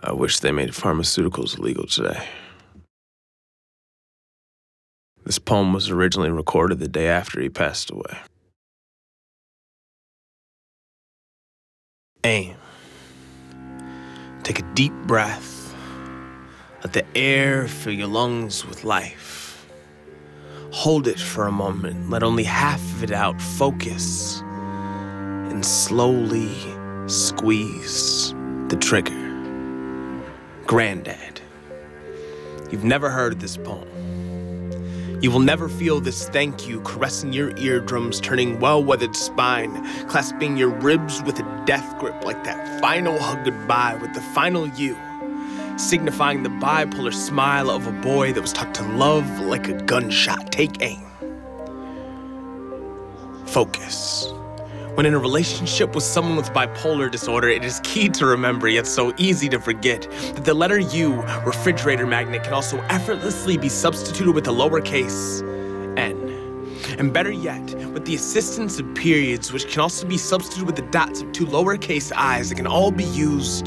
I wish they made pharmaceuticals illegal today. This poem was originally recorded the day after he passed away. Aim. Take a deep breath. Let the air fill your lungs with life. Hold it for a moment. Let only half of it out. Focus. And slowly squeeze the trigger. Granddad. You've never heard this poem. You will never feel this thank you caressing your eardrums, turning well-weathered spine, clasping your ribs with a death grip like that final hug goodbye with the final you, signifying the bipolar smile of a boy that was taught to love like a gunshot. Take aim. Focus. When in a relationship with someone with bipolar disorder, it is key to remember, yet so easy to forget, that the letter U, refrigerator magnet, can also effortlessly be substituted with a lowercase n. And better yet, with the assistance of periods, which can also be substituted with the dots of two lowercase i's that can all be used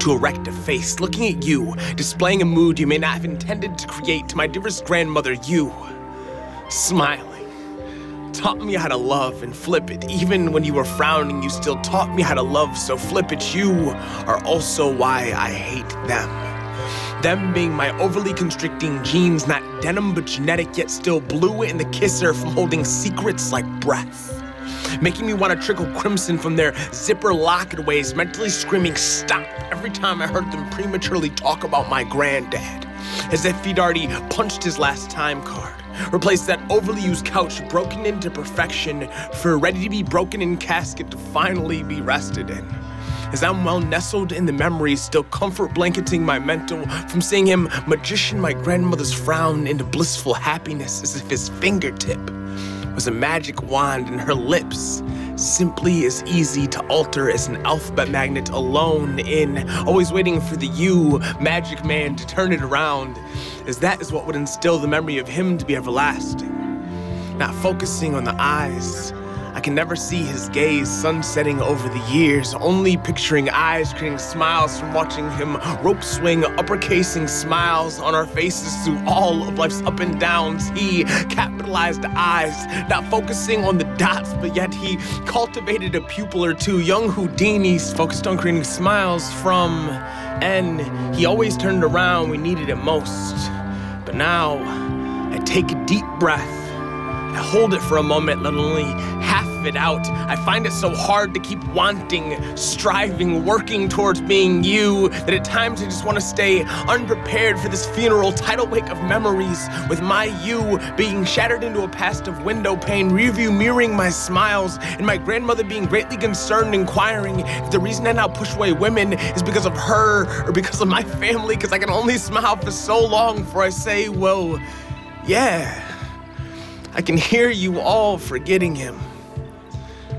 to erect a face, looking at you, displaying a mood you may not have intended to create. To my dearest grandmother, you, smiling. Taught me how to love and flip it. Even when you were frowning, you still taught me how to love, so flip it. You are also why I hate them. Them being my overly constricting genes, not denim but genetic, yet still blue in the kisser from holding secrets like breath. Making me want to trickle crimson from their zipper locket ways, mentally screaming stop every time I heard them prematurely talk about my granddad. As if he'd already punched his last time card. Replace that overly used couch broken into perfection for a ready-to-be broken-in casket to finally be rested in. As I'm well nestled in the memories, still comfort blanketing my mental from seeing him magician my grandmother's frown into blissful happiness, as if his fingertip was a magic wand and her lips simply as easy to alter as an alphabet magnet alone in, always waiting for the U, magic man, to turn it around, as that is what would instill the memory of him to be everlasting. Not focusing on the eyes, I can never see his gaze sunsetting over the years, only picturing eyes creating smiles from watching him rope swing, uppercasing smiles on our faces through all of life's up and downs. He capitalized eyes, not focusing on the dots, but yet he cultivated a pupil or two. Young Houdini's focused on creating smiles from, and he always turned around when we needed it most. But now, I take a deep breath. I hold it for a moment, let only half of it out. I find it so hard to keep wanting, striving, working towards being you, that at times I just want to stay unprepared for this funeral tidal wake of memories, with my you being shattered into a past of window pane, rearview mirroring my smiles, and my grandmother being greatly concerned, inquiring if the reason I now push away women is because of her or because of my family, because I can only smile for so long before I say, well, yeah. I can hear you all forgetting him.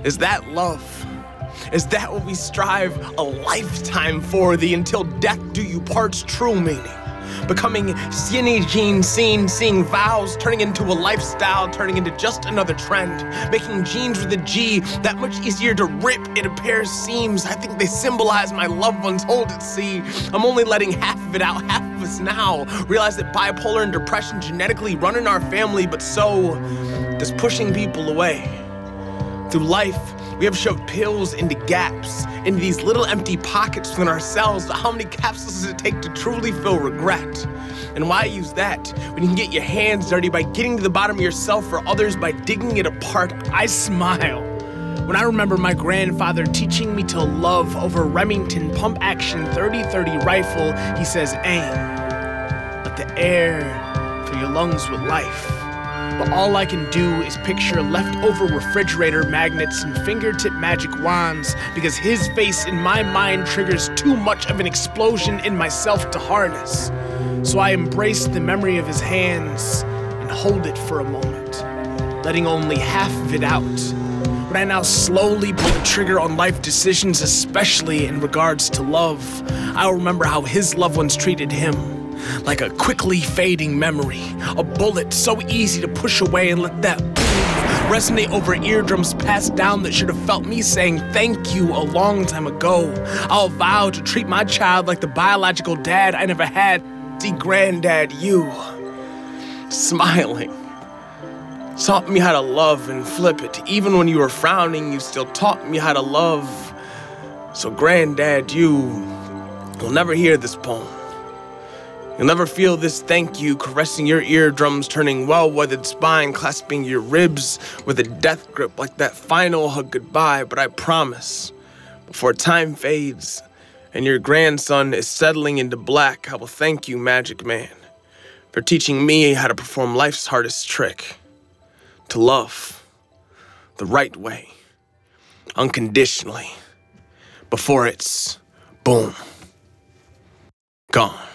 Is that love? Is that what we strive a lifetime for? The until death do you part's true meaning? Becoming skinny jeans seen, seeing vows turning into a lifestyle, turning into just another trend. Making jeans with a G that much easier to rip in a pair of seams. I think they symbolize my loved ones. Hold it, see. I'm only letting half of it out, half of us now. Realize that bipolar and depression genetically run in our family, but so does pushing people away. Through life, we have shoved pills into gaps, into these little empty pockets within ourselves. But how many capsules does it take to truly feel regret? And why use that when you can get your hands dirty by getting to the bottom of yourself or others by digging it apart? I smile when I remember my grandfather teaching me to love over Remington pump-action 30-30 rifle. He says, aim. Let the air fill your lungs with life. But all I can do is picture leftover refrigerator magnets and fingertip magic wands, because his face in my mind triggers too much of an explosion in myself to harness. So I embrace the memory of his hands and hold it for a moment, letting only half of it out. When I now slowly pull the trigger on life decisions, especially in regards to love, I'll remember how his loved ones treated him. Like a quickly fading memory, a bullet so easy to push away and let that boom resonate over eardrums passed down that should have felt me saying thank you a long time ago. I'll vow to treat my child like the biological dad I never had. See, granddad, you, smiling, taught me how to love and flip it. Even when you were frowning, you still taught me how to love. So granddad, you'll never hear this poem. You'll never feel this thank you caressing your eardrums, turning well-weathered spine, clasping your ribs with a death grip like that final hug goodbye. But I promise, before time fades and your grandson is settling into black, I will thank you, Magic Man, for teaching me how to perform life's hardest trick. To love the right way, unconditionally, before it's boom, gone.